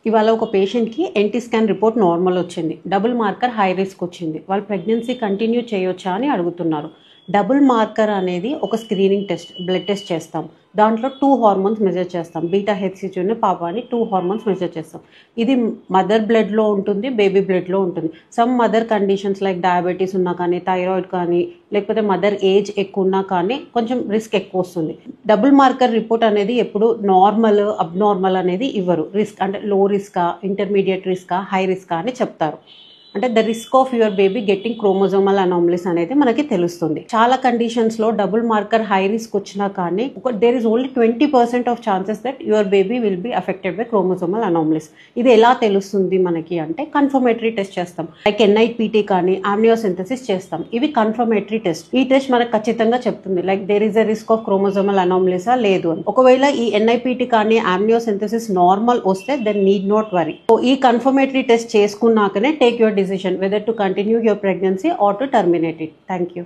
ఇవాళ ఒక పేషెంట్కి ఎన్టీ స్కాన్ రిపోర్ట్ నార్మల్ వచ్చింది, డబుల్ మార్కర్ హై రిస్క్ వచ్చింది. వాళ్ళు ప్రెగ్నెన్సీ కంటిన్యూ చేయొచ్చా అని అడుగుతున్నారు. డబుల్ మార్కర్ అనేది ఒక స్క్రీనింగ్ టెస్ట్, బ్లడ్ టెస్ట్ చేస్తాం. దాంట్లో 2 హార్మోన్స్ మెజర్ చేస్తాం. బీటా హెచ్సిజన్, పాపా అని 2 హార్మోన్స్ మెజర్ చేస్తాం. ఇది మదర్ బ్లడ్లో ఉంటుంది, బేబీ బ్లడ్లో ఉంటుంది. Some mother conditions like diabetes ఉన్నా కానీ, థైరాయిడ్ కానీ, లేకపోతే మదర్ ఏజ్ ఎక్కువ ఉన్నా కానీ కొంచెం రిస్క్ ఎక్కువ వస్తుంది. డబుల్ మార్కర్ రిపోర్ట్ అనేది ఎప్పుడు నార్మల్, అబ్నార్మల్ అనేది ఇవ్వరు. రిస్క్ అంటే లో రిస్కా, ఇంటర్మీడియట్ రిస్కా, హై రిస్కా అని చెప్తారు. అంటే the risk of your baby getting chromosomal anomalies అనేది మనకి తెలుస్తుంది. చాలా కండిషన్స్లో డబుల్ మార్కర్ హై రిస్క్ వచ్చినా కానీ there is only 20% of chances that your baby will be affected by chromosomal anomalies. ఇది ఎలా తెలుస్తుంది మనకి అంటే కన్ఫర్మేటరీ టెస్ట్ చేస్తాం. లైక్ NIPT కానీ ఆమ్నియోసింథసిస్ చేస్తాం. ఇవి కన్ఫర్మేటరీ టెస్ట్. ఈ టెస్ట్ మనకు ఖచ్చితంగా చెప్తుంది like there is a risk of chromosomal అనామలీసా లేదు అని. ఒకవేళ ఈ NIPT కానీ ఆమ్నియోసింథసిస్ నార్మల్ వస్తే then need not worry. So ఈ కన్ఫర్మేటరీ టెస్ట్ చేసుకున్నాకనే take your decision whether to continue your pregnancy or to terminate it. Thank you.